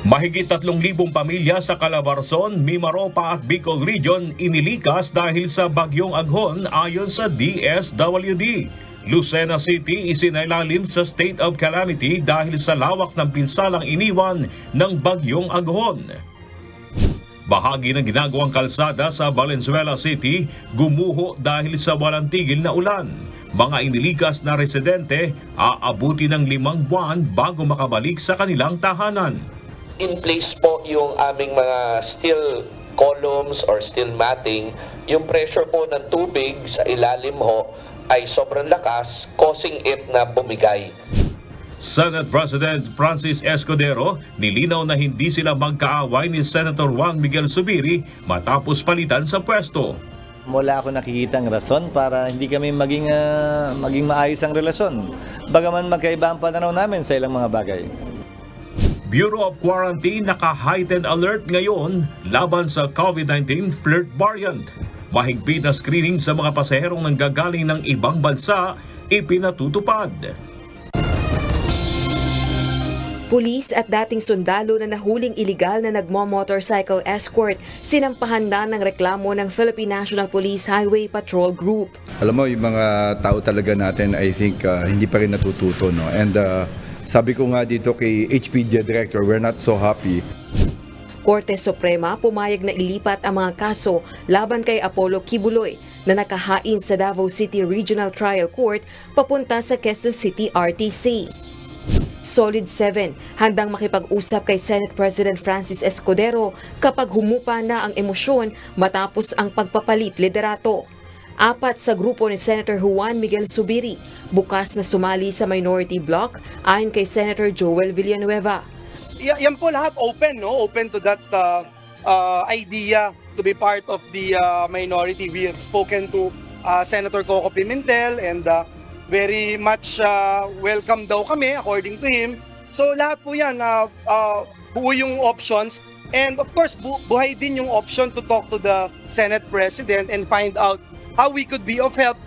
Mahigit 3,000 pamilya sa Calabarzon, Mimaropa at Bicol Region inilikas dahil sa bagyong Aghon ayon sa DSWD. Lucena City isinailalim sa state of calamity dahil sa lawak ng pinsalang iniwan ng bagyong Aghon. Bahagi ng ginagawang kalsada sa Valenzuela City gumuho dahil sa walang tigil na ulan. Mga inilikas na residente aabuti ng 5 buwan bago makabalik sa kanilang tahanan. In place po yung aming mga steel columns or steel matting. Yung pressure po ng tubig sa ilalim ho ay sobrang lakas, causing it na bumigay. Senate President Francis Escudero nilinaw na hindi sila magkaaway ni Senator Juan Miguel Zubiri matapos palitan sa pwesto. Wala ako nakikitang rason para hindi kami maging maayos ang relasyon. Bagaman magkaiba ang pananaw namin sa ilang mga bagay. Bureau of Quarantine naka-heightened alert ngayon laban sa COVID-19 flirt variant. Mahigpit na screening sa mga pasaherong nanggagaling ng ibang bansa ipinatutupad. Pulis at dating sundalo na nahuling iligal na nagmo-motorcycle escort sinampahan na ng reklamo ng Philippine National Police Highway Patrol Group. Alam mo, yung mga tao talaga natin, I think hindi pa rin natututo, no? And sabi ko nga dito kay HPG Director, we're not so happy. Korte Suprema pumayag na ilipat ang mga kaso laban kay Apollo Kibuloy na nakahain sa Davao City Regional Trial Court papunta sa Quezon City RTC. Solid 7, handang makipag-usap kay Senate President Francis Escudero kapag humupa na ang emosyon matapos ang pagpapalit liderato. 4 sa grupo ni Senator Juan Miguel Zubiri bukas na sumali sa minority bloc ayon kay Senator Joel Villanueva. Yan po lahat open, no? Open to that idea to be part of the minority. We have spoken to Senator Coco Pimentel and very much welcome daw kami according to him. So lahat po yan, buo yung options. And of course, buhay din yung option to talk to the Senate President and find out how we could be of help.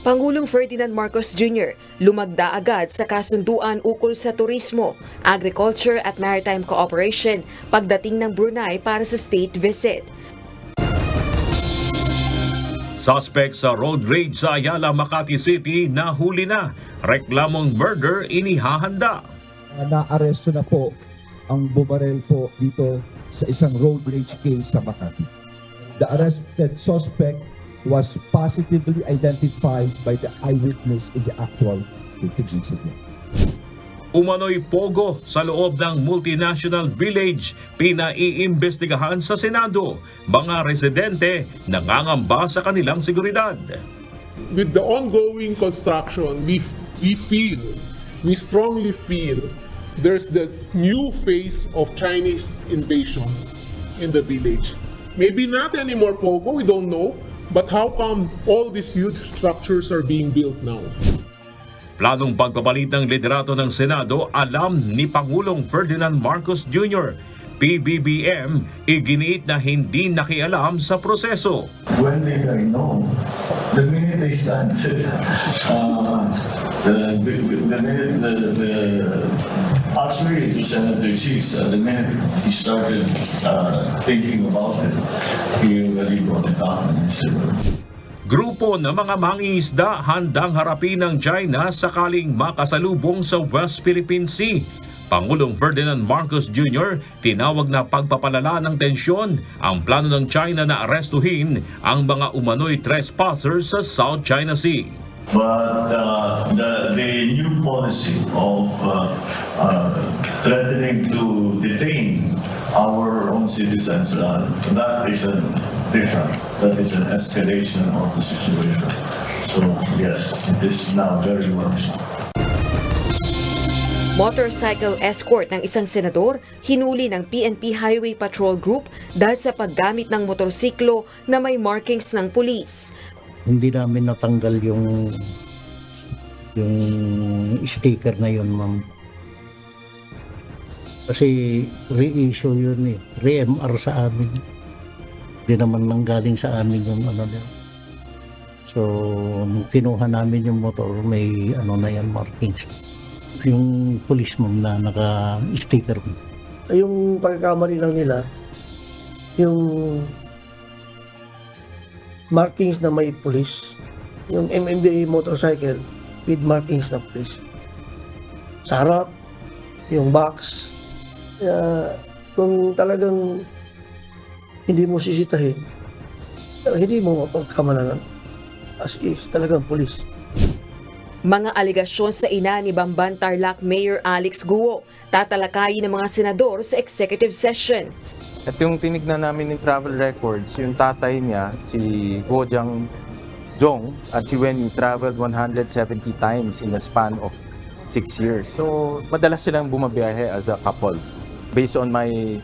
Pangulong Ferdinand Marcos Jr. lumagda agad sa kasunduan ukol sa turismo, agriculture at maritime cooperation pagdating ng Brunei para sa state visit. Suspect sa road rage sa Ayala, Makati City nahuli na. Reklamong murder inihahanda. Na-aresto na po ang bumarel po dito sa isang road rage case sa Makati. The arrested suspect was positively identified by the eyewitness in the actual shooting incident. Umano'y pogo sa loob ng multinational village pinaiimbestigahan sa Senado. Mga residente nangangamba sa kanilang seguridad. With the ongoing construction, we strongly feel there's the new phase of Chinese invasion in the village. Maybe not anymore pogo, we don't know. But how come all these huge structures are being built now? Planong pagpapalit ng liderato ng Senado alam ni Pangulong Ferdinand Marcos Jr. PBBM iginiit na hindi nakialam sa proseso. When did I know? The minute they started, actually to Senator Cheese, the minute he started thinking about it, he already brought it up and said, Grupo ng mga mangingisda handang harapin ng China sakaling makasalubong sa West Philippine Sea. Pangulong Ferdinand Marcos Jr. tinawag na pagpapalala ng tensyon ang plano ng China na arestuhin ang mga umano'y trespassers sa South China Sea. But the new policy of threatening to detain our own citizens, that is different. That is an escalation of the situation. So yes, it is now very worrisome. Motorcycle escort ng isang senador hinuli ng PNP Highway Patrol Group dahil sa paggamit ng motorsiklo na may markings ng pulis. Hindi namin natanggal yung sticker na yun, ma'am. Kasi re-issue yun eh. Re-MR sa amin. Hindi naman nanggaling sa amin yung ano na. So, nung kinuha namin yung motor, may ano na yan, markings. Yung police, ma'am, na naka-sticker. Yung pagkakamali lang nila, yung markings na may pulis. Yung MMDA motorcycle with markings na pulis. Sa harap, yung box. Kung talagang hindi mo sisitahin, hindi mo mapagkamalanan. As is, talagang pulis. Mga aligasyon sa ina ni Bamban Tarlac Mayor Alex Guo, tatalakayin ng mga senador sa executive session. At yung tinignan namin ng travel records, yung tatay niya, si Guo Jong at si Wenyu traveled 170 times in a span of 6 years. So, madalas silang bumabiyahe as a couple. Based on my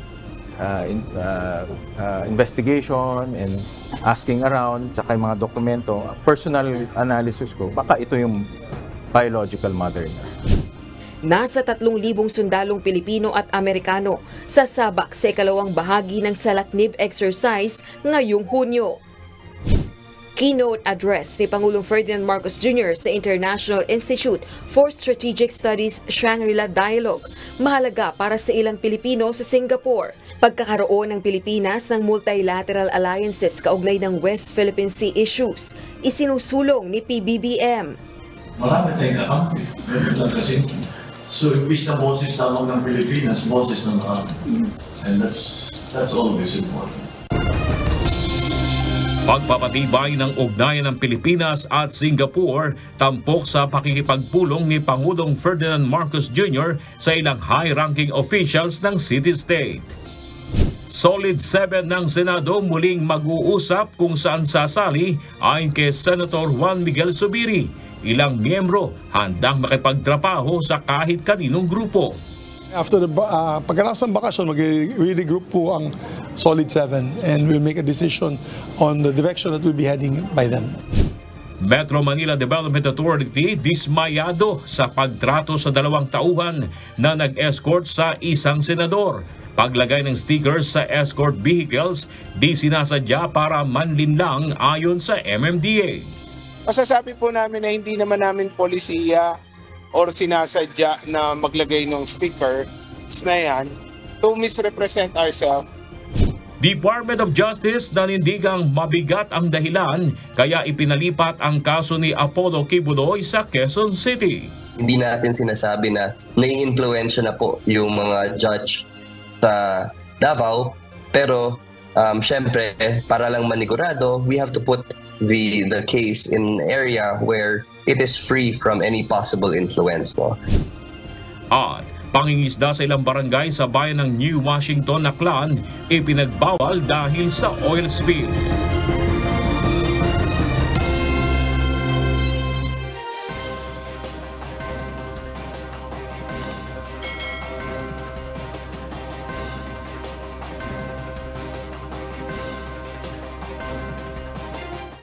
investigation and asking around, tsaka yung mga dokumento, personal analysis ko, baka ito yung biological mother niya. Nasa 3,000 sundalong Pilipino at Amerikano sasabak sa ikalawang bahagi ng Salaknib exercise ngayong Hunyo. Keynote address ni Pangulong Ferdinand Marcos Jr. sa International Institute for Strategic Studies Shangri-La Dialogue, mahalaga para sa ilang Pilipino sa Singapore. Pagkakaroon ng Pilipinas ng multilateral alliances kaugnay ng West Philippine Sea issues, isinusulong ni PBBM. Marami tayong kakampi. So, imbis na boses lamang ng Pilipinas, boses ng marami. And that's always important. Pagpapatibay ng ugnayan ng Pilipinas at Singapore tampok sa pakikipagpulong ni Pangulong Ferdinand Marcos Jr. sa ilang high-ranking officials ng city-state. Solid 7 ng Senado muling mag-uusap kung saan sasali ayon kay Senator Juan Miguel Zubiri. Ilang miyembro handang makipagtrabaho sa kahit kaninong grupo. After the pagkatapos ng bakasyon, mag-regroup po ang Solid 7 and we'll make a decision on the direction that we'll be heading by then. Metro Manila Development Authority dismayado sa pagtrato sa 2 tauhan na nag-escort sa isang senador. Paglagay ng stickers sa escort vehicles, di sinasadya para manlinlang ayon sa MMDA. Masasabi po namin na hindi naman namin polisiya or sinasadya na maglagay ng stickers na yan to misrepresent ourselves. Department of Justice nanindigang mabigat ang dahilan kaya ipinalipat ang kaso ni Apollo Kibuloy sa Quezon City. Hindi natin sinasabi na nai-influensya na po yung mga judge sa Davao, pero syempre para lang manigurado, we have to put the case in an area where it is free from any possible influence. No? At pangingisda sa ilang barangay sa bayan ng New Washington, Aklan, ipinagbawal dahil sa oil spill.